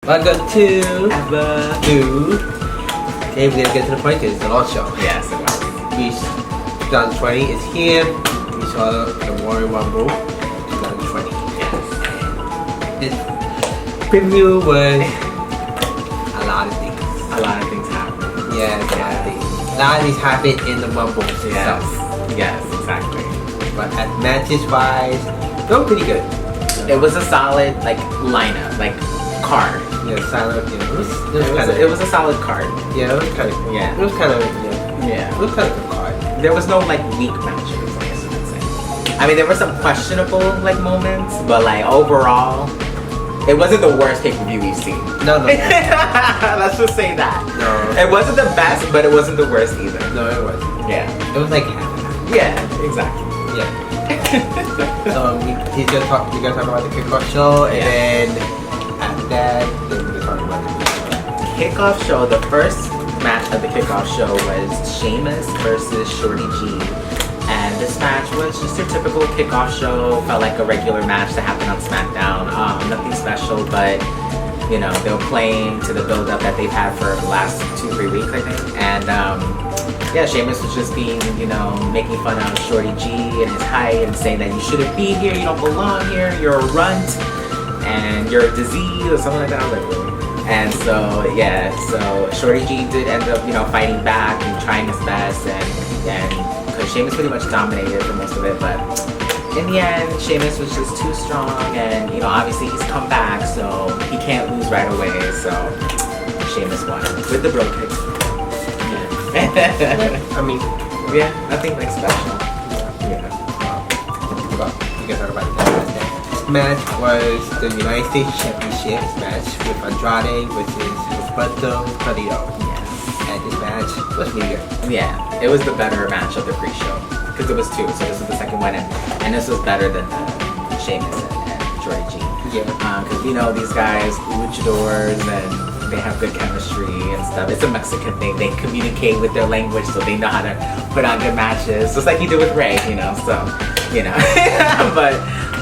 Welcome to Evalou. Okay, we're gonna get to the point because it's a long show. Yes, it was. 2020 is here. We saw the Royal Rumble 2020. Yes. This preview was a lot of things. A lot of things happened. Yeah, a lot of things. A lot of things happened in the Rumble itself. Yes, exactly. But at matches wise, they were pretty good. It was a solid lineup, card. Yeah, silent. Yeah, It was a solid card. Yeah, it was kind of. Yeah. It was kind of. Yeah. It was kind of a card. There was no weak matches, I guess you could say. I mean, there were some questionable moments, but overall, it wasn't the worst pay-per-view we've seen. No. Let's just say that. No. It wasn't the best, but it wasn't the worst either. No, it wasn't. Yeah. It was like half and half. Yeah, exactly. Yeah. So we're gonna talk about the kickoff show, and then after that, then we're gonna talk about the Kickoff show. The first match of the kickoff show was Sheamus versus Shorty G, and this match was just a typical kickoff show. Felt like a regular match that happened on SmackDown. Nothing special, but they were playing to the build-up that they've had for the last 2-3 weeks, I think, and yeah, Sheamus was just being, making fun of Shorty G and his height and saying that you shouldn't be here, you don't belong here, you're a runt, and you're a disease or something like that. I was like, really? And so, yeah, so Shorty G did end up, fighting back and trying his best, and because Sheamus pretty much dominated for most of it, but in the end, Sheamus was just too strong, and, obviously he's come back, so he can't lose right away, so Sheamus won with the bro kick. I mean, yeah, nothing special. Yeah. Well, we can talk about the match. This match was the United States Championship match with Andrade versus Roberto Carrillo. Yes. And this match was really good. Yeah, it was the better match of the pre-show because it was 2, so this is the second one, and this was better than the Sheamus and Shorty G. Yeah. Because these guys, luchadors, and they have good chemistry and stuff. It's a Mexican thing. They communicate with their language, so they know how to put on good matches. Just like you did with Ray, so, but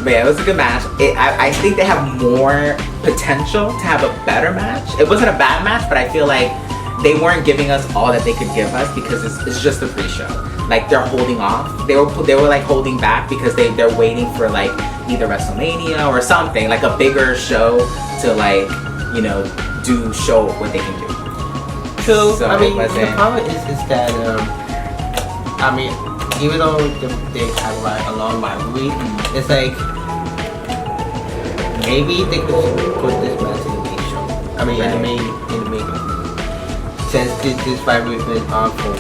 yeah, it was a good match. I think they have more potential to have a better match. It wasn't a bad match, but I feel like they weren't giving us all that they could give us because it's just a pre-show. They're holding off. They were holding back because they're waiting for either WrestleMania or something, a bigger show to show what they can do. So So I mean, it the wasn't- problem is that even though they have a long rivalry, it's maybe they could put this match in the main show. I mean, Right. in the main. Since this rivalry has been on for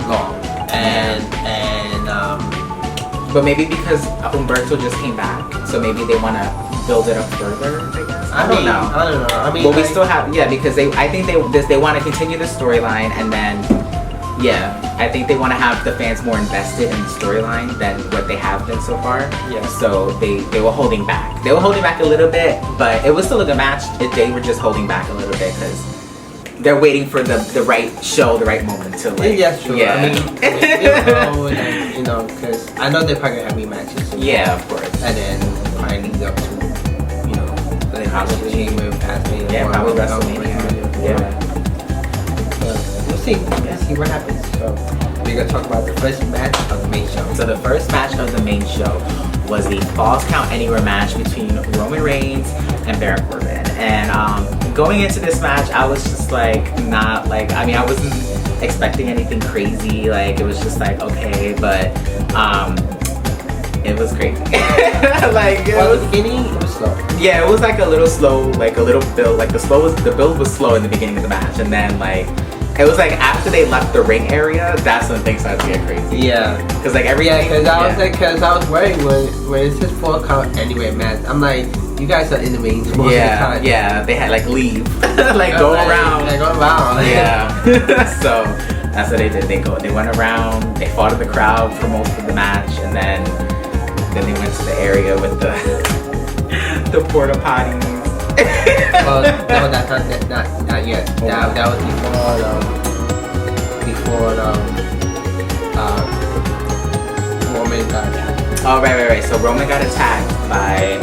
long, and But maybe because Humberto just came back, so maybe they want to build it up further, I guess. I don't know. I don't know. I mean, But we still have, because I think they want to continue the storyline, and then, I think they want to have the fans more invested in the storyline than what they have been so far. Yeah. So they were holding back. They were holding back a little bit, but it was still a good match. They were just holding back a little bit because they're waiting for the right show, the right moment to yeah, sure. Yeah. I mean, we don't know, because I know they're probably gonna have rematches. Yeah, of course. And then probably leads up to, Probably. with past me. Yeah, probably WrestleMania. Yeah. We'll see. We'll see what happens. So we're gonna talk about the first match of the main show. So the first match of the main show was the Falls Count Anywhere match between Roman Reigns and Baron Corbin. And going into this match, I was just I wasn't expecting anything crazy. It was just okay, but it was crazy. Well, the beginning it was slow. Yeah, it was a little slow, a little build. The build was slow in the beginning of the match, and then it was after they left the ring area, that's when things started to get crazy. Yeah. Because everything. Because I was worried when it says 4 count anyway match. I'm like, you guys are in the ring most of the time. Yeah, they had leave, go around. Go around. Yeah. So that's what they did. They went around. They fought in the crowd for most of the match, and then they went to the area with the porta potties. Well, no, that's not yet. That was before Roman got attacked. Oh, right. So Roman got attacked by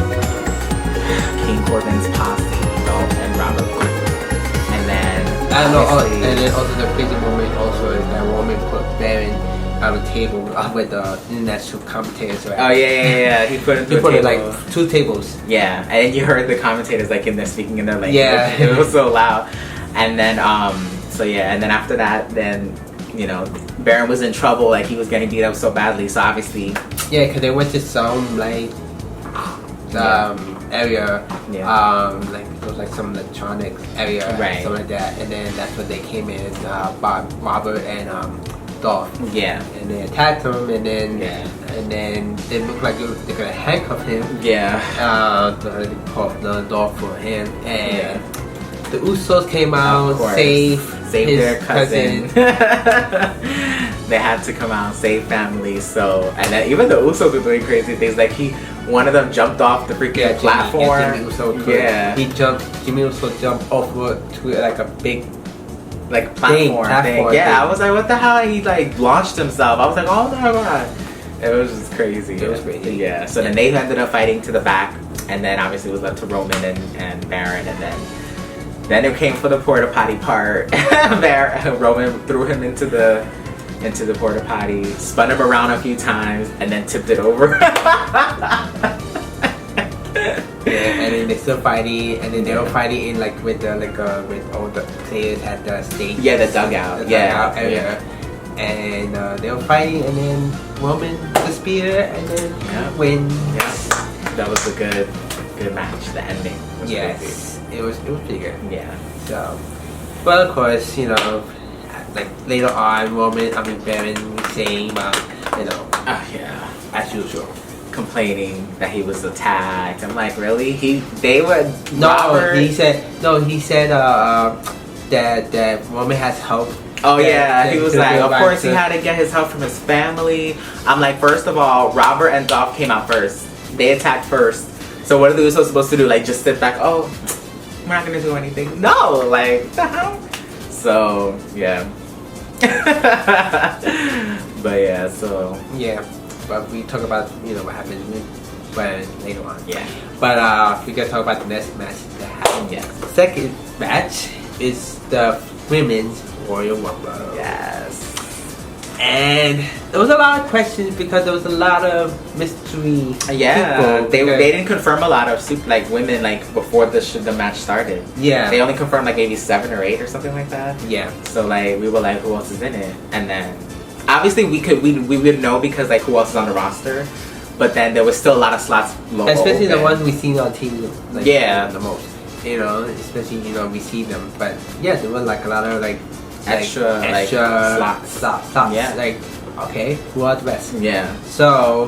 King Corbin's posse, Dolph and Robert won. And then I don't know. obviously- And then also the crazy moment also is that woman put Baron on the table with the international commentators. Right? Oh yeah. He put it He through put a it table. like 2 tables. Yeah, and then you heard the commentators like in there speaking in their language. Yeah. It was so loud. And then so yeah, and then after that, then you know, Baron was in trouble. Like he was getting beat up so badly. So obviously, Yeah, because they went to some like area, like it was like some electronics area, Right. something like that. And then that's when they came in, Robert and Dolph. yeah, And they attacked him, and then Yeah. it looked like they're gonna handcuff him. yeah, The Dolph for him, and Yeah. the Usos came of out, course. saved his their cousin. They had to come out and save family. So and then even the Usos were doing crazy things. Like one of them jumped off the freaking platform. Jimmy Uso Yeah. Jimmy Uso jumped over to like a big Like platform thing. Yeah, thing. I was like, what the hell? He like launched himself. I was like, oh my god. It was just crazy. It was crazy. Yeah. So then they ended up fighting to the back, and then obviously it was left to Roman and Baron, and then it came for the porta potty part. Roman threw him into the porta potty, spun him around a few times, and then tipped it over. Yeah, and then they still fighting, and then they were fighting in like with all the players at the stage. Yeah, the dugout. The Yeah, dugout area. And they were fighting, and then Roman the spear, and then win. Yeah, that was a good match. The ending was crazy. Yes, it was pretty good. Yeah. So, but of course, you know, like later on, Baron saying about, you know, Oh yeah. as usual. Complaining that he was attacked. I'm like, really? They were No, Robert- he said that Roman has help. Oh that- yeah, that he was to like, go of back course he to- had to get his help from his family. I'm like, first of all, Robert and Dolph came out first. They attacked first. So what are the Usos supposed to do? Like just sit back? Oh, we're not gonna do anything. No, like what the hell? So yeah. But yeah, so Yeah, but we talk about, you know, what happened with Baron later on. yeah. But we can talk about the next match that happened. Yes. The second match is the Women's Royal Rumble. Yes. And there was a lot of questions because there was a lot of mystery. Yeah, people they because- didn't confirm a lot of like women like before the match started. Yeah. They only confirmed like maybe 7 or 8 or something like that. Yeah. So like we were like, who else is in it? And then obviously we would know because like who else is on the roster. But then there was still a lot of slots local. Especially the open. ones we seen on TV. Like, Yeah. The most. You know, especially, you know, we see them. But yeah, there were like a lot of like Extra, like, slots. Yeah. Like, okay, who are the best? Yeah. So,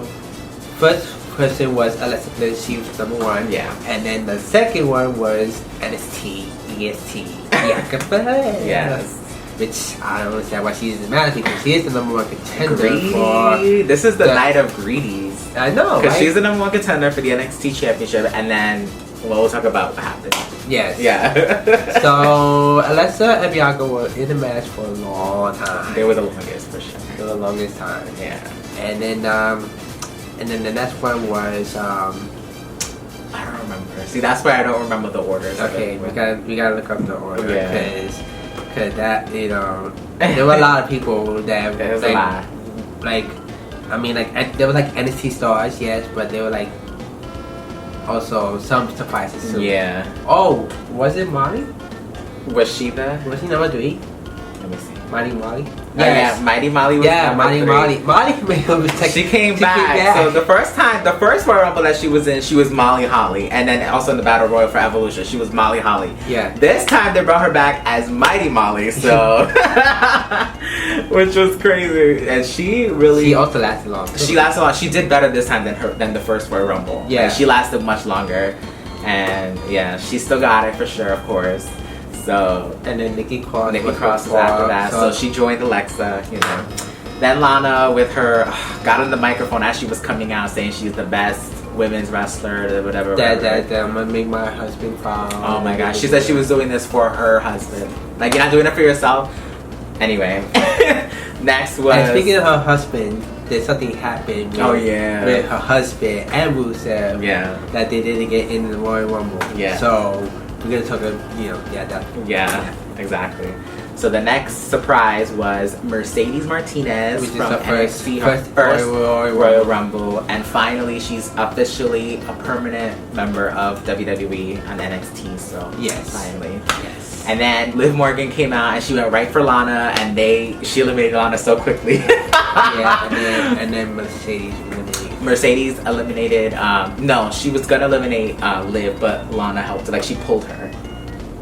first person was Alexa Bliss. She was number 1. Yeah. And then the second one was NXT, EST, Bianca Belair. Yes. Which I don't understand why she isn't mad because she is the number 1 contender Greedy. for. This is the the- night of greedies. I know, Because right? she's the number 1 contender for the NXT championship, and then we'll talk about what happened. Yes. Yeah. So Alexa and Bianca were in the match for a long time. They were the longest for sure. For the longest time. Yeah. And then the next one was I don't remember. See, that's why I don't remember the orders. of okay. it. We gotta look up the order Yeah. because that, you know, there were a lot of people that There's like, a lot. like, I mean, like there were like NXT stars, yes, but they were like also some surprises too. Yeah. Oh, was it Molly? Was she the? Was he number 3? Let me see. Mighty Molly? Yeah, Mighty Molly was Yeah, number Mighty 3. Molly. Molly She came back. So the first Royal Rumble that she was in, she was Molly Holly, and then also in the Battle Royal for Evolution, she was Molly Holly. Yeah. This time they brought her back as Mighty Molly, so which was crazy, and she really. She also lasted long. She lasted long. She did better this time than the first Royal Rumble. Yeah. Like, she lasted much longer, and yeah, she still got it for sure, of course. So And then Nikki Cross. Nikki Cross was after that, so she joined Alexa, you know. Then Lana with her got on the microphone as she was coming out saying she's the best women's wrestler or whatever. That I'm gonna make my husband proud. Oh my gosh, she said she was doing this for her husband. Like, you're not doing it for yourself? Anyway. Next was... And speaking of her husband, there's something happened with, Oh, yeah. with her husband and Rusev Yeah. that they didn't get into the Royal Rumble. Yeah. So we're gonna talk about, you know, that. Yeah, exactly. So the next surprise was Mercedes Martinez Which is from her NXT, first Royal Rumble, and finally she's officially a permanent member of WWE on NXT. So yes, finally. Yes. And then Liv Morgan came out and she went right for Lana, and she eliminated Lana so quickly. Yeah, and then Mercedes eliminated. Mercedes eliminated. No, she was gonna eliminate Liv, but Lana helped her. Like she pulled her.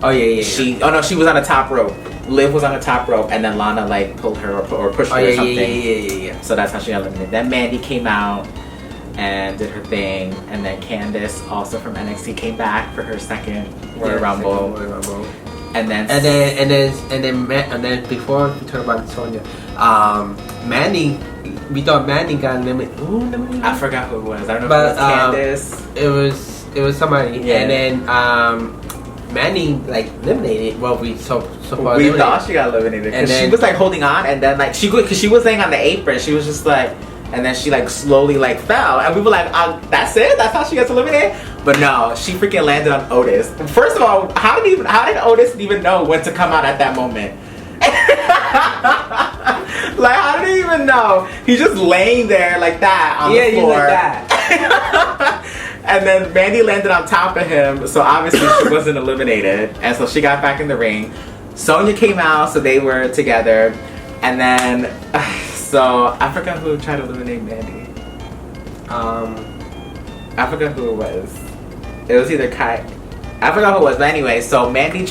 Oh yeah. She was on the top rope. Liv was on the top rope, and then Lana like pulled her or pushed her or something. Yeah. So that's how she eliminated. Then Mandy came out and did her thing, and then Candice, also from NXT, came back for her second Royal Rumble. And then before we talk about Sonya, Mandy, we thought Mandy got eliminated. I forgot who it was. I don't know if it was Candice. It was somebody, yeah. And then Mandy like eliminated. Well, we thought she got eliminated because she was like holding on, and then like because she was laying on the apron, she was just like, and then she like slowly like fell, and we were like, that's it? That's how she gets eliminated? But no, she freaking landed on Otis. First of all, how did Otis even know when to come out at that moment? Like, how did he even know? He's just laying there like that on the floor. Yeah, like that. And then Mandy landed on top of him, so obviously she wasn't eliminated. And so she got back in the ring. Sonya came out, so they were together. And then, so I forgot who tried to eliminate Mandy. I forgot who it was. It was either Kai. I forgot who it was, but anyway, so Mandy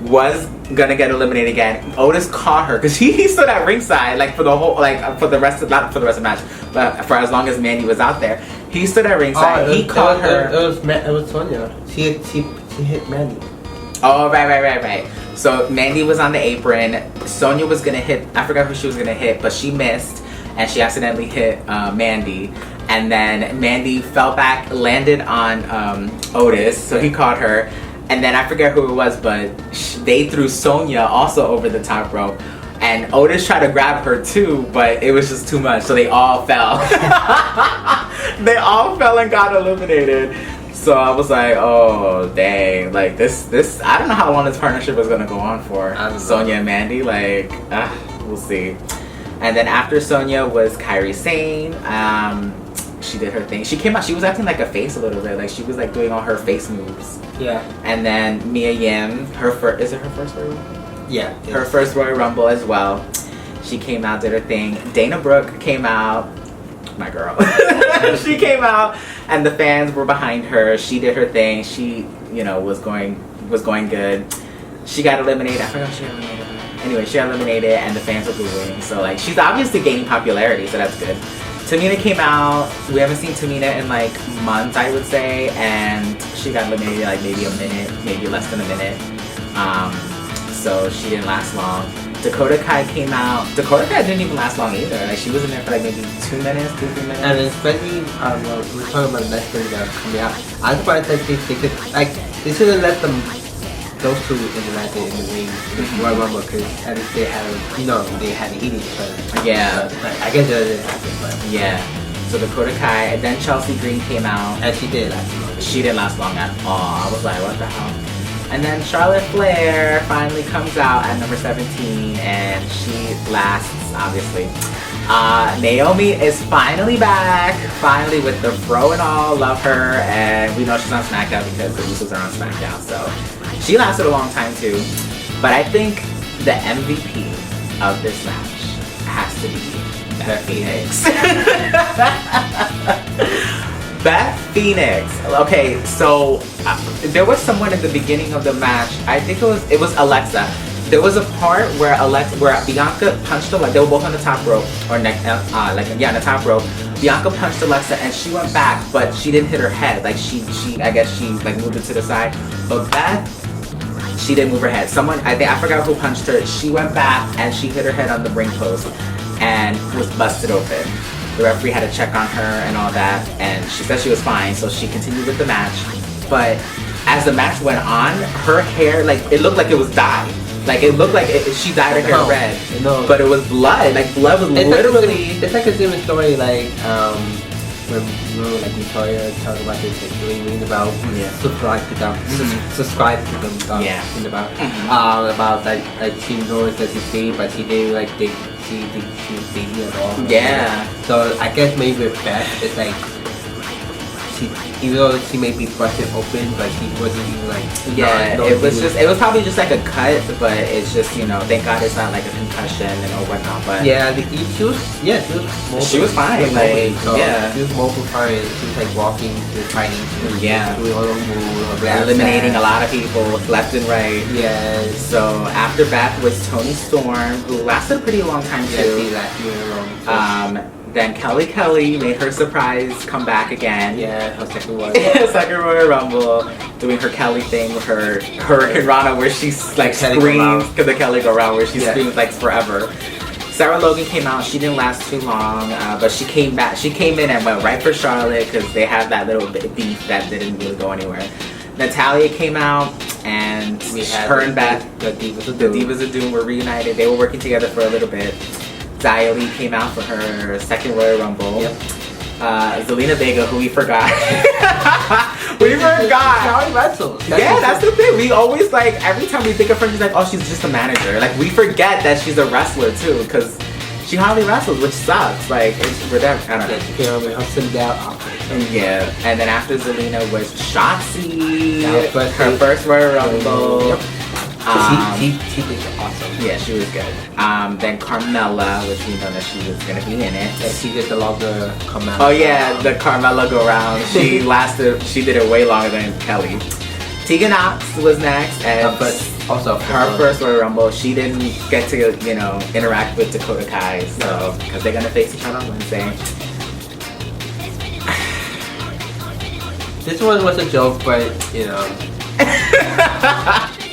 was gonna get eliminated again. Otis caught her because he stood at ringside like for the whole for the rest of the match, but for as long as Mandy was out there, he stood at ringside. He caught her. It was Sonya. She hit Mandy. Oh right. So Mandy was on the apron. Sonya was gonna hit. I forgot who she was gonna hit, but she missed, and she accidentally hit Mandy. And then Mandy fell back, landed on Otis, so he caught her. And then I forget who it was, but they threw Sonya also over the top rope. And Otis tried to grab her too, but it was just too much, so they all fell. They all fell and got eliminated. So I was like, oh dang, like this I don't know how long this partnership is gonna go on for. Sonya and Mandy, like, we'll see. And then after Sonya was Kairi Sane. She did her thing. She came out, she was acting like a face a little bit, like she was like doing all her face moves. Yeah. And then Mia Yim, is it her first Royal Rumble? Yeah. Her first Royal Rumble as well. She came out, did her thing. Dana Brooke came out, my girl. She came out, and the fans were behind her. She did her thing. She, was going good. She got eliminated. I forgot she got eliminated. Anyway, she got eliminated, and the fans were booing. So like, she's obviously gaining popularity, so that's good. Tamina came out. We haven't seen Tamina in like months, I would say, and she got eliminated like maybe a minute, maybe less than a minute. So she didn't last long. Dakota Kai came out. Dakota Kai didn't even last long either. Like she was in there for like maybe 2 minutes, 3 minutes. And especially we're talking about the next thing that are coming out. I just wanted to think they could they should have let those two interact in the ring Royal Rumble because at least they had they had to eat each other. Yeah. I guess that didn't happen, but yeah. So Dakota Kai, and then Chelsea Green came out. And she did last long. She didn't last long at all. I was like, what the hell? And then Charlotte Flair finally comes out at number 17, and she lasts, obviously. Naomi is finally back, finally with the fro and all, love her, and we know she's on SmackDown because the Usos are on SmackDown, so she lasted a long time too. But I think the MVP of this match has to be Beth Phoenix. Beth Phoenix. Okay, so there was someone in the beginning of the match. I think it was Alexa. There was a part where Bianca punched Alexa. They were both on the top rope, on the top rope. Bianca punched Alexa and she went back, but she didn't hit her head. Like I guess she like moved it to the side. But Beth, she didn't move her head. I forgot who punched her. She went back and she hit her head on the ring post and was busted open. The referee had to check on her and all that, and she said she was fine, so she continued with the match. But as the match went on, her hair, like, it looked like it was dyed. Like, it looked like she dyed her hair red. No. But it was blood. Like, blood was literally... It's like a different story, like, when like Victoria talked about this like doing about subscribe to them, subscribe to them about like she knows that she's gay, but she didn't like think she's gay at all. Yeah. So I guess maybe with Beth, it's like she, even though she may be busted open, but she wasn't even like it was probably just like a cut, but it's just, you know, thank God it's not like a concussion and or whatnot. But she was fine. Like she was mobile fine. She was like walking, fighting, doing all those moves, eliminating a lot of people left and right. Yes. So after Beth was Toni Storm, who lasted a pretty long time too. She lasted Then Kelly made her surprise come back again. Yeah, her second one. Second Royal Rumble, doing her Kelly thing with her Hurricane Rana, where she like screams, because the Kelly go around, where she screams like forever. Sarah Logan came out. She didn't last too long, but she came back. She came in and went right for Charlotte because they have that little beef that didn't really go anywhere. Natalia came out, and we had her and Beth, the Divas of Doom were reunited. They were working together for a little bit. Xia Li came out for her second Royal Rumble. Yep. Zelina Vega, who we forgot. We forgot. She already wrestles. That's the thing. We always like, every time we think of her, she's like, oh, she's just a manager. Like, we forget that she's a wrestler too, because she hardly wrestles, which sucks. Like, it's whatever. I don't know. She came out with her sit-down outfit. Yeah. And then after Zelina was Shotzi. Her first Royal Rumble. Yep. She did awesome. Yeah, she was good. Then Carmella, which we know that she was gonna be in it. Yeah, she did the longer Carmella. Oh yeah, the Carmella go round. She lasted. She did it way longer than Kelly. Tegan Knox was next, and also her first Royal Rumble. She didn't get to interact with Dakota Kai, so because they're gonna face each other on Wednesday. This one was a joke, but you know.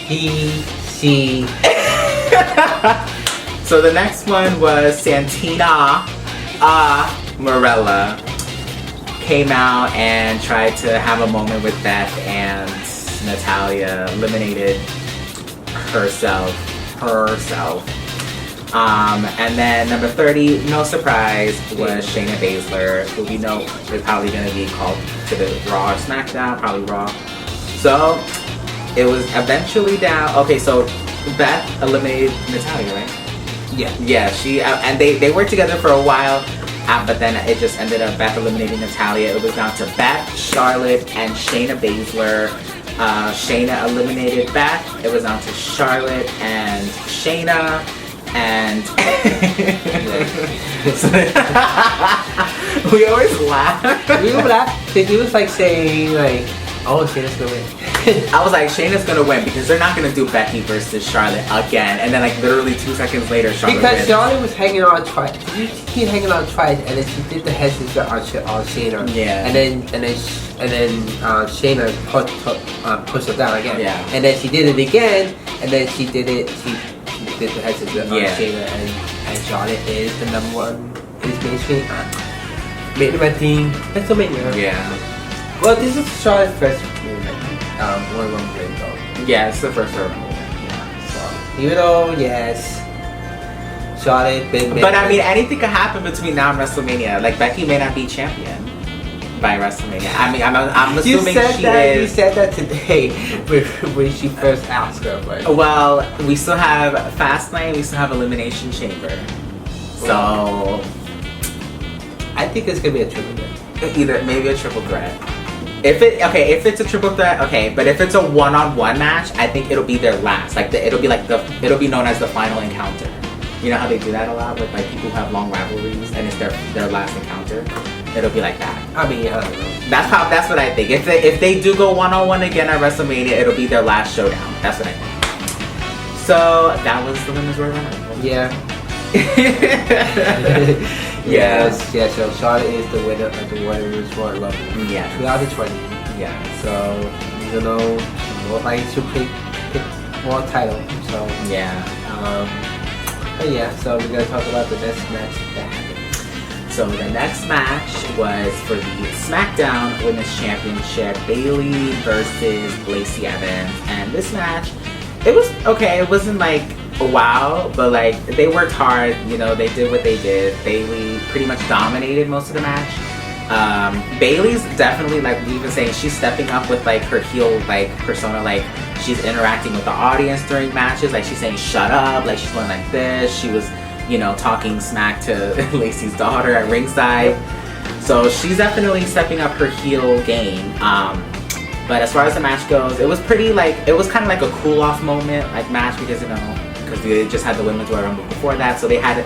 She. So the next one was Santina Morella. Came out and tried to have a moment with Beth, and Natalia eliminated herself. And then number 30, no surprise, was Shayna Baszler, who we know is probably going to be called to the Raw or SmackDown, probably Raw. So it was eventually down. Okay, so Beth eliminated Natalia, right? Yeah. She and they worked together for a while, but then it just ended up Beth eliminating Natalia. It was down to Beth, Charlotte, and Shayna Baszler. Shayna eliminated Beth. It was down to Charlotte and Shayna. And we always laugh. We would laugh because he was like saying like, oh, Shayna's gonna win. I was like, Shayna's gonna win because they're not gonna do Becky versus Charlotte again. And then like literally 2 seconds later, Charlotte wins. Charlotte was hanging on twice. Did you keep hanging on twice? And then she did the head scissors on Shayna. Yeah. And then Shayna pushed her down again. Yeah. And then she did it again. And then she did it. She did the head scissors on Shayna. And Charlotte is the number one main event team. WrestleMania. Yeah. Well, this is Charlotte's first Royal Rumble though. Yeah, it's the first Royal Rumble. Yeah. So even though Charlotte been. But I mean, anything could happen between now and WrestleMania. Like Becky may not be champion by WrestleMania. I mean, I'm assuming she is. You said that today when she first asked her. But. Well, we still have Fastlane. We still have Elimination Chamber. So I think it's gonna be a triple threat. Either maybe a triple threat. If it's a triple threat, okay. But if it's a one-on-one match, I think it'll be their last. Like it'll be known as the final encounter. You know how they do that a lot with like people who have long rivalries, and it's their last encounter. It'll be like that. I mean, I don't know. That's what I think. If they do go one-on-one again at WrestleMania, it'll be their last showdown. That's what I think. So that was the Women's Royal Rumble. Yeah. Yes. So Charlotte is the winner of the Women's Royal Rumble. Yeah. 2020. Yeah. So even though more likely to pick more title. So yeah. But yeah. So we're gonna talk about the next match that happened. So the next match was for the SmackDown Women's Championship, Bayley versus Lacey Evans, and this match, it was okay. It wasn't like wow, but like they worked hard. You know, they did what they did. Bayley pretty much dominated most of the match. Bailey's definitely, like we've been saying, she's stepping up with like her heel like persona. Like she's interacting with the audience during matches. Like she's saying shut up, like she's going like this. She was, you know, talking smack to Lacey's daughter at ringside. So she's definitely stepping up her heel game. But as far as the match goes, it was pretty like, it was kind of like a cool off moment like match, because you know, because they just had the women's Royal Rumble before that, so they had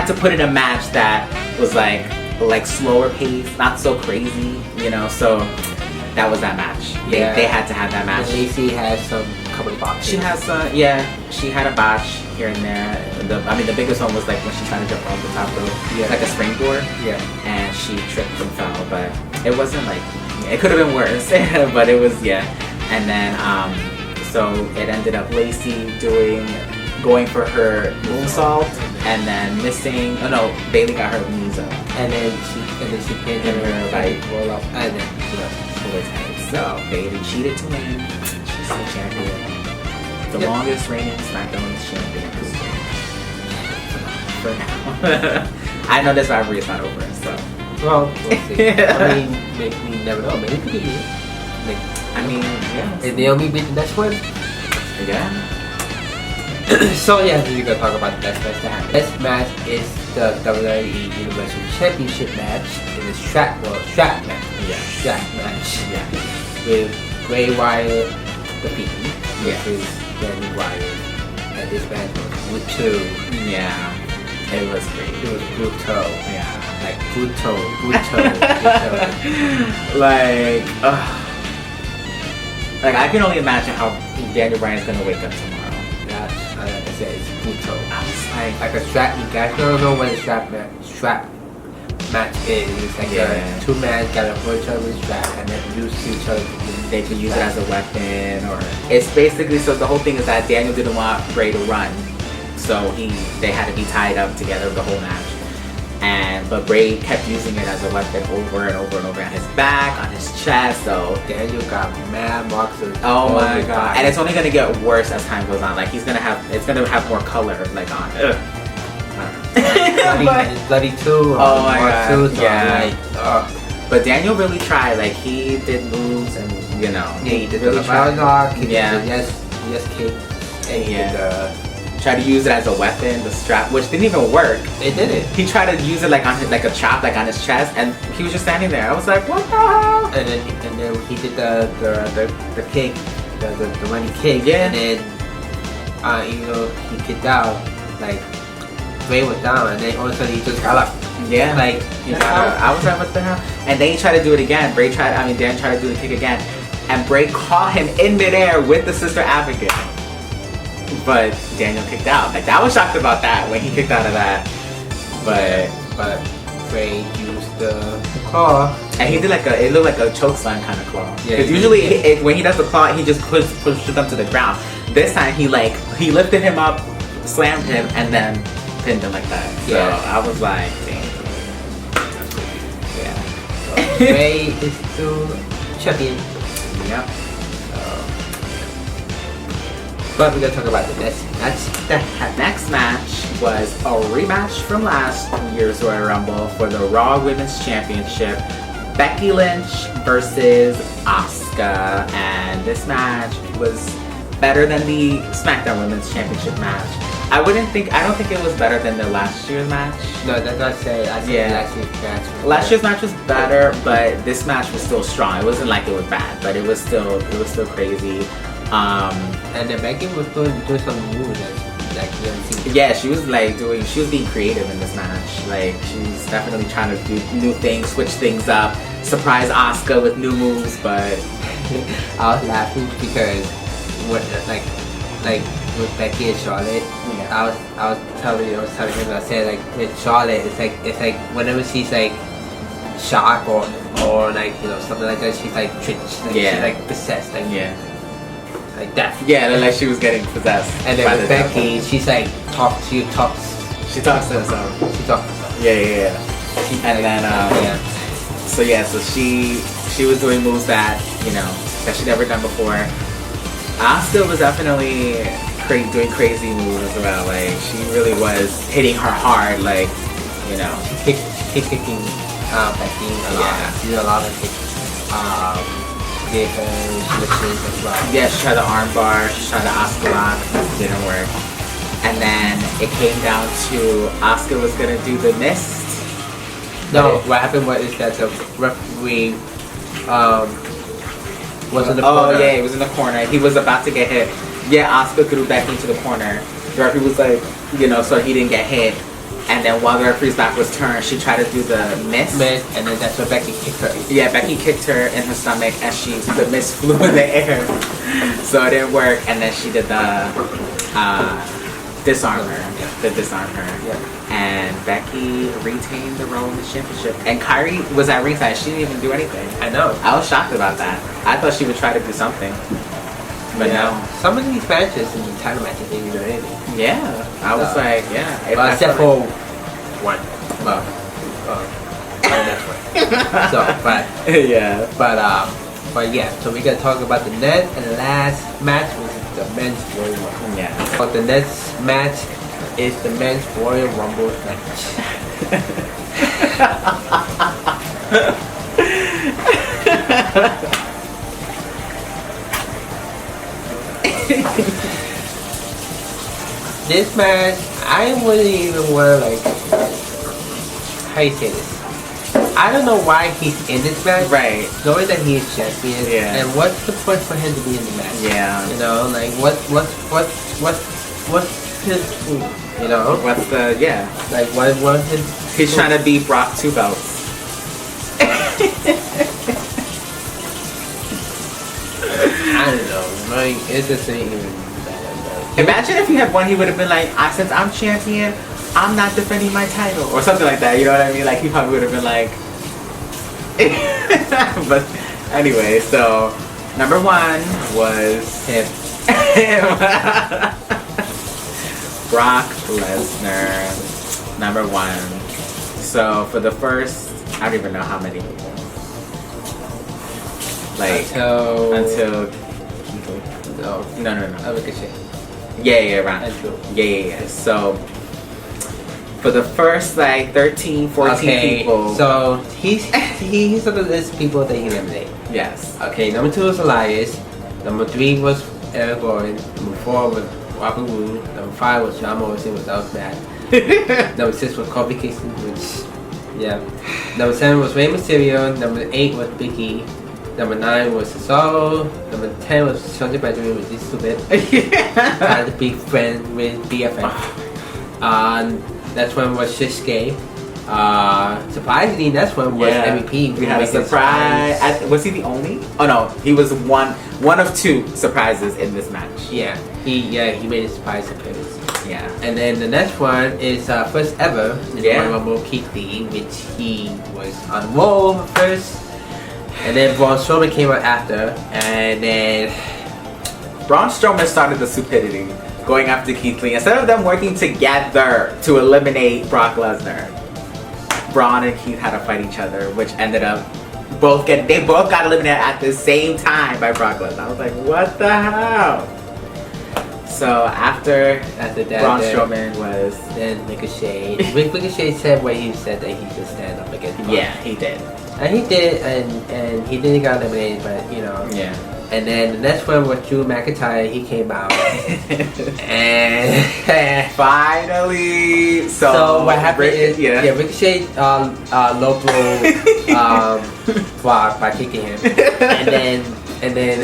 to put in a match that was like slower pace, not so crazy, you know. So that was that match. Yeah. They had to have that match. Lacey has some couple of botches. She has yeah, she had a botch here and there. I mean, the biggest one was like when she tried to jump off the top rope, like a springboard. Yeah. And she tripped and fell, but it wasn't like, it could have been worse, but it was, yeah. And then so it ended up Lacey going for her moonsault and then missing. Oh no, Bailey got her knees up. And then she pinned her like roll up and then so Bailey cheated to win. She's the champion. The longest reigning SmackDown champion. For now. I know this rivalry is not over, so. Well, we'll see. I mean, we never know. Maybe it could be you. Like, I mean, yeah. And Naomi beat the next one? Yeah. So yeah, we're gonna talk about the next match that happened. This match is the WWE Universal Championship match. It is strap match. Yeah. Strap match. Yeah. With Bray Wyatt defeating. Yeah. Which is Daniel Wyatt. And this match was brutal. Yeah. It was great. It was brutal. Yeah. Like brutal. Like I can only imagine how Daniel Bryan's gonna wake up tomorrow. That's like I said, it's brutal. I was like a strap. You guys don't know what a strap match is. It's like two men gotta hold each other's strap and then use each other. They can use it as a weapon, or it's basically, so the whole thing is that Daniel didn't want Bray to run, so they had to be tied up together the whole match. But Bray kept using it as a weapon over and over and over on his back, on his chest. So Daniel got mad marks. Oh my god! And it's only gonna get worse as time goes on. Like it's gonna have more color, like on it. bloody too. Oh my god! Too, so yeah. But Daniel really tried. Like he did moves, and you know, he did really try. Yeah. Yes, kick. And he tried to use it as a weapon, the strap, which didn't even work. It didn't. He tried to use it like on his, like a chop, like on his chest, and he was just standing there. I was like, what the hell? And then he did the kick, the running kick. Yeah. And then you know, he kicked out, like Bray was down, and then all of a sudden he just got up. Yeah. Like I was like, what the hell? And then he tried to do it again. Dan tried to do the kick again, and Bray caught him in midair with the Sister Advocate. But Daniel kicked out. Like I was shocked about that when he kicked out of that. But Bray used the claw, and he did it looked like a chokeslam kind of claw. Yeah. Because usually when he does the claw, he just pushes them to the ground. This time he lifted him up, slammed him, and then pinned him like that. So I was like, dang. That's crazy. Yeah. So Bray is still champion. Yep. But we're gonna talk about the next match. The next match was a rematch from last year's Royal Rumble for the Raw Women's Championship. Becky Lynch versus Asuka, and this match was better than the SmackDown Women's Championship match. I don't think it was better than the last year's match. No, that's not say. I said last year's match. Last year's match was better, but this match was still strong. It wasn't like it was bad, but it was still crazy. And then Becky was doing some moves like you haven't seen. Yeah, she was being creative in this match. Like she's definitely trying to do new things, switch things up, surprise Asuka with new moves. But I was laughing because like with Becky and Charlotte, I was telling him, I said like with Charlotte, it's like whenever she's like shocked or like you know something like that, she's like she's like possessed, like like that. Yeah, like she was getting possessed. And then with Becky, she's like she talks to herself. Yeah. And then So she was doing moves that she'd never done before. Asuka was definitely doing crazy moves as well. Like she really was hitting her hard. Like kicking Becky a lot. Yeah. She did a lot of gave her submissions as well. Yeah, she tried the arm bar, she tried the Asuka lock, didn't work. And then it came down to Asuka was gonna do the mist. No, what happened was is that the referee was in the corner. Oh yeah, he was in the corner. He was about to get hit. Yeah, Asuka threw Becky into the corner. The referee was like, you know, so he didn't get hit. And then while the referee's back was turned, she tried to do the mist. And then that's when Becky kicked her. Yeah, Becky kicked her in her stomach and the mist flew in the air. So it didn't work. And then she did the disarm her. Yeah. The disarm her. Yeah. And Becky retained the Rollins Championship. And Kyrie was at ringside. She didn't even do anything. I know. I was shocked about that. I thought she would try to do something. But no. Some of these matches in the title matches didn't do anything. Yeah. I was like, yeah. Well, except for one. Well, that's one. So, yeah. But yeah, so we gotta talk about the next and the last match, which is the men's Royal Rumble. Yeah. But the next match is the men's Royal Rumble match. This match, I wouldn't even want to how you say this? I don't know why he's in this match. Right. Knowing that he is champion. Yeah. And what's the point for him to be in the match? Yeah. You know, like what's his move? You know? What's the, yeah. Like what his He's trying to beat Brock 2 belts. I don't know. Like it just ain't even bad. Imagine if he had won, he would have been like, since I'm champion, I'm not defending my title. Or something like that, you know what I mean? Like, he probably would have been like... But anyway, so, number 1 was... him. Brock Lesnar, number 1. So, for the first, I don't even know how many. Like, until No. Ricochet. Yeah, right. Until. Yeah. So, for the first, 13, 14 people. So, he's on the list of people that he eliminated. Yes. Okay, number 2 was Elias. Number 3 was Eric Gordon. Number 4 was Robert Roode. Number 5 was John Morrison, which I was mad. Number 6 was Kofi Kingston, which, yeah. Number 7 was Rey Mysterio. Number 8 was Big E. Number 9 was Cesaro. Number 10 was Shelton Benjamin, which is stupid. Trying to be friends with BFF. Next one was Shinsuke. Surprisingly, next one was MVP. We had a surprise. Was he the only? Oh no, he was one of 2 surprises in this match. Yeah, he made a surprise appearance. Yeah. And then the next one is first ever in the Royal Rumble, Keith Lee, which he was on the roll first. And then Braun Strowman came out after, and then Braun Strowman started the stupidity, going after Keith Lee. Instead of them working together to eliminate Brock Lesnar, Braun and Keith had to fight each other, which ended up they both got eliminated at the same time by Brock Lesnar. I was like, what the hell? So after that, Braun Strowman was then Ricochet. Ricochet said what he said that he could stand up against Braun. Yeah, he did. And he did, and he didn't get eliminated, but you know. Yeah. And then the next one was Drew McIntyre. He came out, and finally. So what happened is, Ricochet low blow Brock by kicking him, and then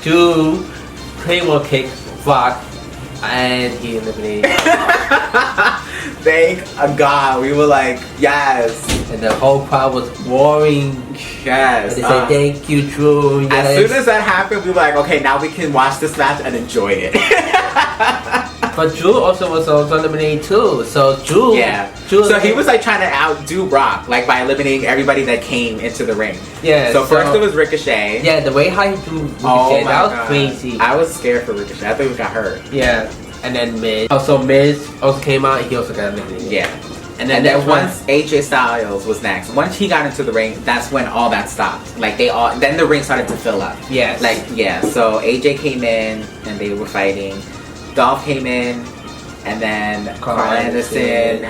Drew Claymore kicked Brock, and he eliminated. Thank God. We were like, yes. And the whole crowd was roaring. Yes. And they said, thank you, Drew. Yes. As soon as that happened, we were like, okay, now we can watch this match and enjoy it. But Drew also was eliminated too. So Drew. Yeah. So he was like trying to outdo Brock, like by eliminating everybody that came into the ring. Yeah. So first it was Ricochet. Yeah, the way how he threw Ricochet, that was crazy. I was scared for Ricochet. I thought he got hurt. Yeah. And then Miz. Also, Miz also came out. He also got eliminated. Yeah. And then once AJ Styles was next, once he got into the ring, that's when all that stopped. Like then the ring started to fill up. Yes. So AJ came in and they were fighting. Dolph came in, and then Carl Anderson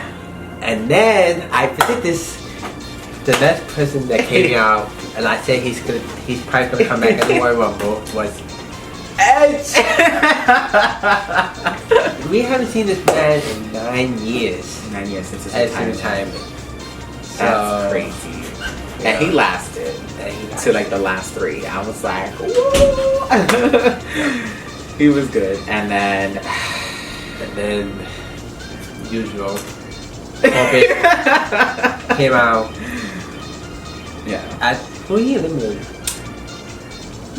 And then I predicted this. The next person that came out, and I said he's probably gonna come back at the Royal Rumble was Edge. We haven't seen this man in 9 years. 9 years since his retirement. That's crazy. Yeah. And he lasted to like the last 3. I was like, woo! He was good. And then usual. Corbett came out. Yeah. Who he eliminated?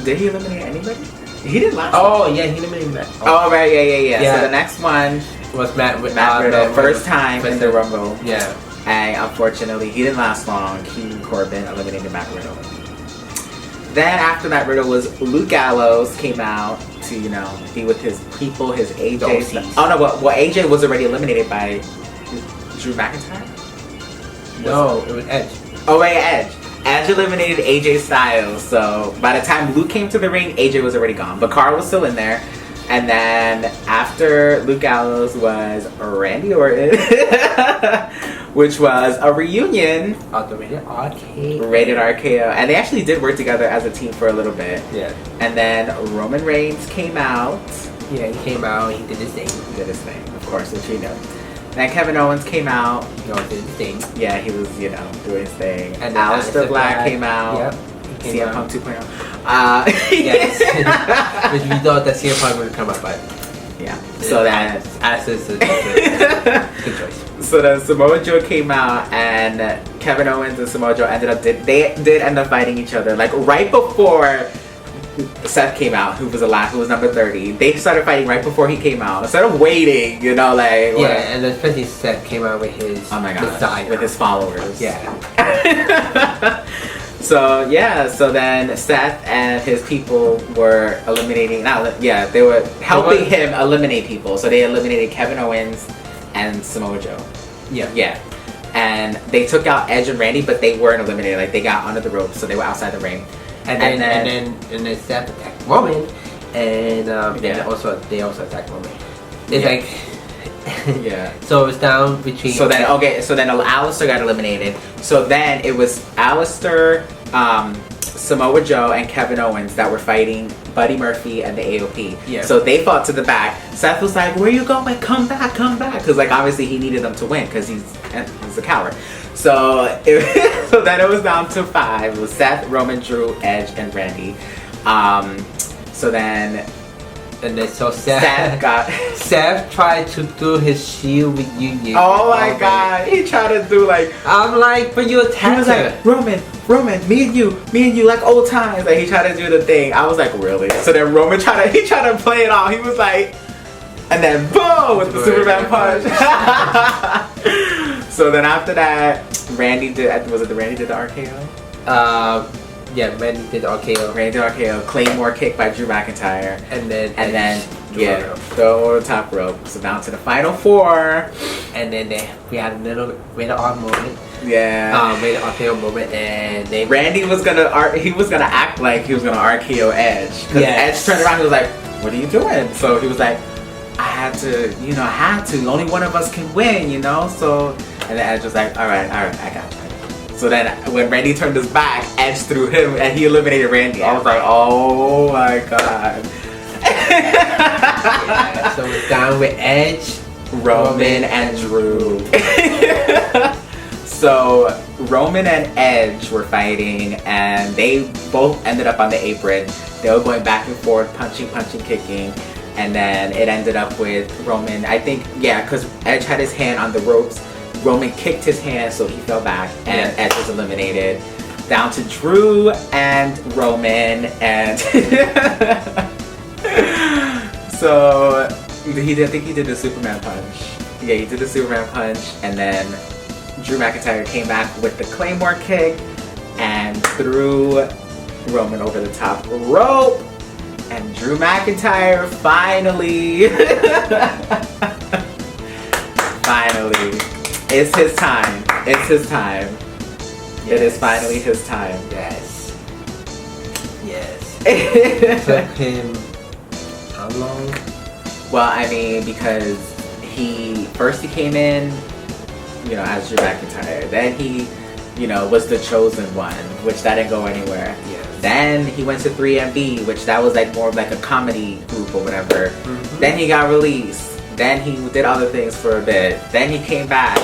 Did he eliminate anybody? He didn't last. Oh yeah, he eliminated Matt. Oh right, yeah. So the next one was Matt Riddle, first time in the Rumble. Yeah. And unfortunately, he didn't last long. King Corbin eliminated Matt Riddle. Then after Matt Riddle was Luke Gallows came out to be with his people, his AJ. Oh no, well AJ was already eliminated by Drew McIntyre. No, it was Edge. Oh right, Edge. Edge eliminated AJ Styles, so by the time Luke came to the ring, AJ was already gone. But Carl was still in there. And then after Luke Gallows was Randy Orton, which was a reunion of the Rated RKO. Rated RKO. And they actually did work together as a team for a little bit. Yeah. And then Roman Reigns came out. Yeah, he came out, he did his thing. He did his thing, of course, which you know. Then Kevin Owens came out. He did his thing. Yeah, he was, doing his thing. And then Aleister Black came out. Yep. CM Punk 2.0. Yes. Which we thought that CM Punk would come up, but yeah. So that Aleister's a good choice. So then Samoa Joe came out, and Kevin Owens and Samoa Joe did end up fighting each other. Like right before Seth came out, who was number 30. They started fighting right before he came out. Instead of waiting, and especially Seth came out with his with his followers. Yeah. So then Seth and his people were they were helping him eliminate people. So they eliminated Kevin Owens and Samoa Joe. Yeah. And they took out Edge and Randy, but they weren't eliminated. Like they got under the ropes, so they were outside the ring. And then Seth attacked Roman, and they also attacked Roman. It's like yeah. So it was down between. So then Aleister got eliminated. So then it was Aleister, Samoa Joe, and Kevin Owens that were fighting Buddy Murphy and the AOP. Yeah. So they fought to the back. Seth was like, "Where you going? Come back!" Because obviously he needed them to win because he's a coward. So then it was down to 5. It was Seth, Roman, Drew, Edge, and Randy. Seth tried to do his Shield reunion. Oh my god, he tried to do I'm like, but you attacked. He was like, Roman, me and you like old times. Like he tried to do the thing. I was like, really? So then Roman tried to play it off. He was like, and then boom with the Superman punch. So then after that, Randy did the RKO? Yeah, Randy did the RKO. Randy did RKO. Claymore kick by Drew McIntyre. And then throw over the top rope. So down to the final 4. And then we had a little Rated R moment. Yeah. Rated RKO moment, and Randy was gonna act like he was gonna RKO Edge. Because Edge turned around and was like, "What are you doing?" So he was like, I had to. Only one of us can win, So, and then Edge was like, all right, I got you. So then when Randy turned his back, Edge threw him and he eliminated Randy. I was like, oh my god. Yeah, so it's down with Edge, Roman, and Drew. So Roman and Edge were fighting, and they both ended up on the apron. They were going back and forth, punching, kicking. And then it ended up with Roman, I think, because Edge had his hand on the ropes. Roman kicked his hand, so he fell back, and Edge was eliminated. Down to Drew and Roman, and so I think he did the Superman punch. Yeah, he did the Superman punch, and then Drew McIntyre came back with the Claymore kick and threw Roman over the top rope. And Drew McIntyre finally, it's his time. Yes. It is finally his time. Yes. It took him how long? Well, I mean, because he came in you know, as Drew McIntyre. Then he, you know, was the chosen one, which that didn't go anywhere. Yes. Then he went to 3MB, which that was like more of like a comedy group or whatever. Then he got released. Then he did other things for a bit. Then he came back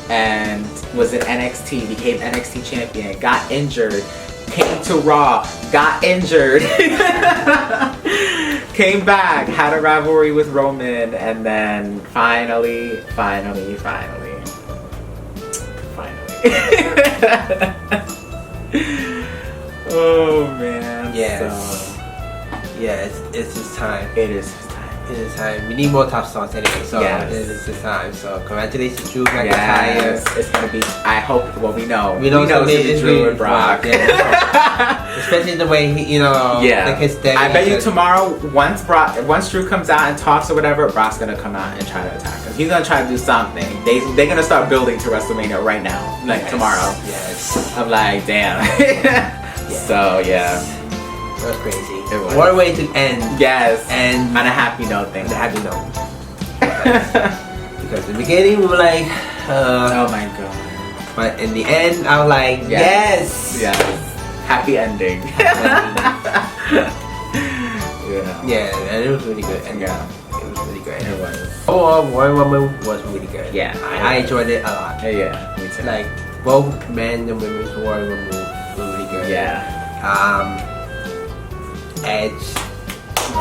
and was in NXT, became NXT champion, got injured, came to Raw, got injured, came back, had a rivalry with Roman, and then finally. Oh man. Yes. So, yeah, it's his time. it is his time. It is time. We need more top stars anyway, so Yes. it is his time. So congratulations, Drew McIntyre. Yes, it's gonna be. I hope. Well, we know We know it's gonna be it's Drew really and Brock. Yeah, especially the way he, you know, Yeah. like his I bet you because- tomorrow, once Drew comes out and talks or whatever, Brock's gonna come out and try to attack us. He's gonna try to do something. They're gonna start building to WrestleMania right now, like tomorrow. Yes. I'm like, damn. So yeah, That was crazy. It was. What a way to end. yes, And on a happy note, thing. the happy note. Because in the beginning we were like, Oh my god. but in the end I was like, yes. Yes. Happy ending. Yeah. Yeah, and it was really good. And Yeah. it was really good. It was. Overall, Royal Rumble was really good. Yeah. I enjoyed it a lot. Yeah. Me too. Like both men and women's Royal Rumble were really good. Yeah. Edge.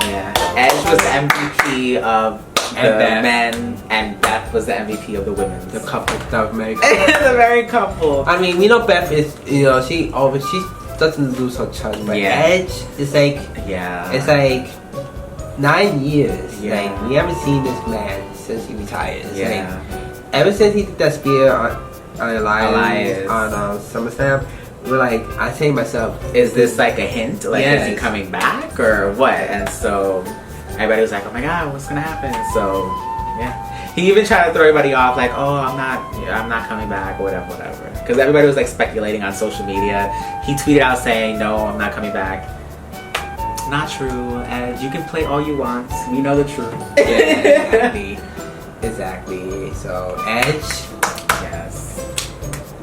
Yeah. Edge was the MVP of the And Beth. men, and Beth was the MVP of the women's. The couple that American. The married couple. I mean, we know Beth is, you know, she doesn't do so much, but Yeah. Edge is like, Yeah. it's like 9 years. Yeah. Like we haven't seen this man since he retired. It's Yeah. like, ever since he did that spear on Elias. on SummerSlam, we're like, I say to myself, Is this like a hint? Like, is he Yes. coming back or what? And so everybody was like, oh my god, what's gonna happen? So yeah, he even tried to throw everybody off, like, oh, I'm not coming back or whatever. Because everybody was like speculating on social media. He tweeted out saying, no, I'm not coming back. Not true. And you can play all you want. We know the truth. yeah, exactly. So Edge, Yes.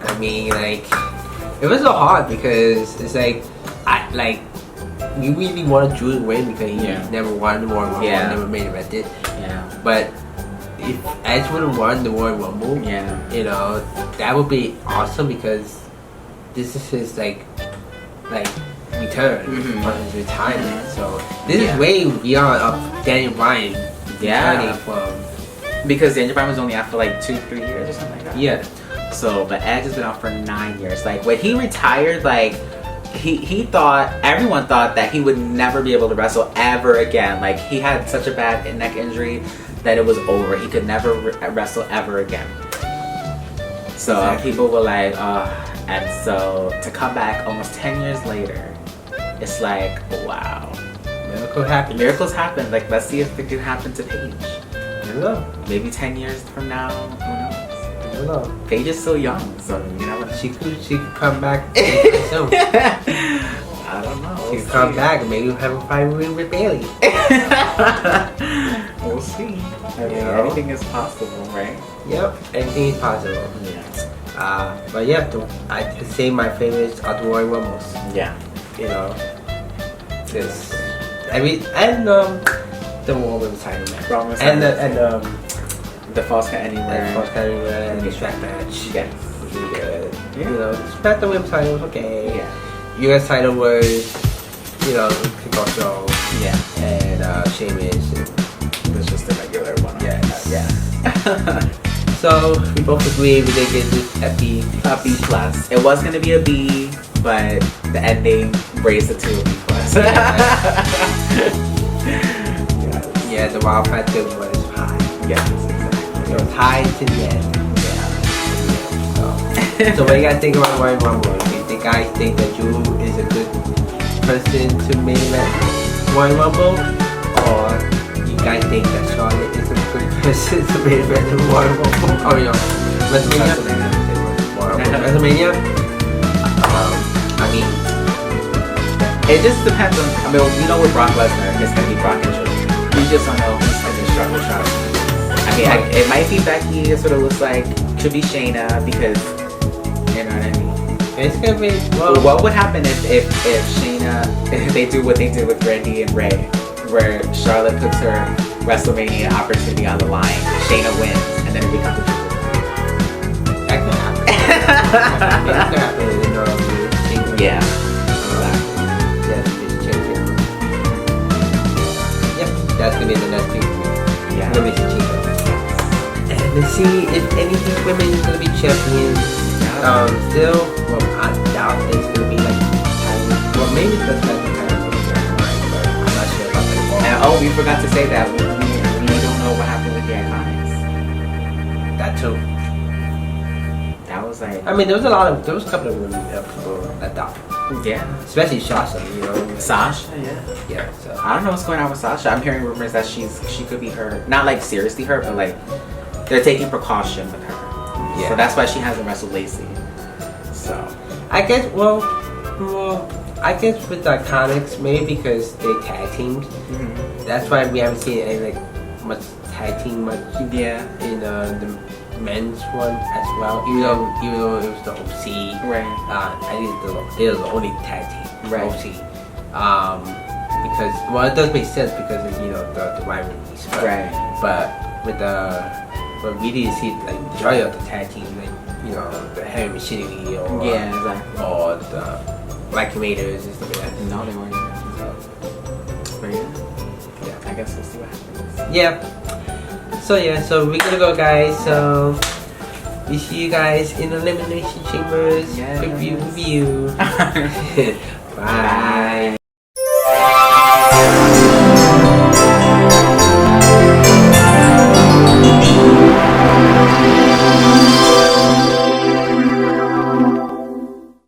I mean, like, it was so hard because it's like, you really wanted Drew to win because he Yeah. never won the Royal Rumble, Yeah. never made evented. Yeah. But if Edge would have won the Royal Rumble, Yeah. you know, that would be awesome because this is his like return Mhm. on his retirement. So this Yeah. is way beyond of Daniel Bryan Yeah. returning from Because Daniel Bryan was only out for like 2-3 years or something like that. yeah. So, but Edge has been out for 9 years. Like when he retired, like he thought, everyone thought that he would never be able to wrestle ever again. Like he had such a bad neck injury that it was over. He could never wrestle ever again. So Exactly. people were like, and so to come back almost 10 years later, it's like, wow. Miracle happened. Miracles happen. Like let's see if it can happen to Paige. I don't know. Maybe 10 years from now, who knows? I don't know. Paige is so young, so you never know. She could come back soon. I don't know. She could come back and maybe have a fight with Bailey. We'll see. I mean, You know? anything is possible, right? Yep, anything is possible. Yeah. But yeah, I could say my favorites are the Royal Rumbles. Yeah. You know, this the Women's title match, Raw Women's and title. the The false count anywhere. first time and the strap match. Yes. Was really good. Yeah. You know, Smack the Women's title was okay. Yeah. US title was, you know, kickoff show Yeah. and Sheamus. And, It's just a regular one. Yes. Yeah. so we both agree we did get this a B. A B plus. It was gonna be a B, but the ending raised it to a B plus. Yeah, the wild factor was high. Yes, exactly. It was high to the end. Yeah. So what do you guys think about Royal Rumble? Do you guys think that Drew is a good person to main event Royal Rumble? Or you guys think that Charlotte is a good person to main event the Royal Rumble? Oh, you know, WrestleMania? WrestleMania? I mean, It just depends on. I mean, you know, with Brock Lesnar, it's gonna be Brock and Drew. We just don't know who's gonna struggle. I mean, it might be Becky. It sort of looks like should be Shayna because you know what I mean. It's gonna be Well, what would happen if Shayna, if they do what they did with Brandy and Ray, where Charlotte puts her WrestleMania opportunity on the line, Shayna wins, and then it becomes a that could happen. That could happen. You know, yeah. Yep, that's gonna be the next thing for me. Yeah. Women's champion. And let's see if anything women is gonna be champions. Still, well, I doubt it's gonna be like tiny. Well, maybe that's like the kind of but I'm not sure about that. And oh, we forgot to say that we don't know what happened with the Iconics. That too. That was like. I mean, there was a couple of women people that doubt. Yeah. Especially Sasha, you know. Sasha, yeah. Yeah. So I don't know what's going on with Sasha. I'm hearing rumors that she could be hurt. Not like seriously hurt, but like they're taking precaution with her. Yeah. So that's why she hasn't wrestled Lacey. So I guess I guess with the Iconics, maybe because they tag teamed. mm-hmm. That's why we haven't seen any like much tag team much yeah. in the men's one as well. Even though it was the OC, Right. I think it was the only tag team, Right. OC. Because it does make sense because of, you know, the rivalries. Right. But with but we didn't see like majority of the tag team, like, you know, the Heavy Machinery or Yeah, exactly. or the Black Invaders and stuff like that. No, they weren't. But yeah, I guess we'll see what happens. Yeah. So we're gonna go, guys. So we see you guys in Elimination Chambers. Yes. Review. Bye.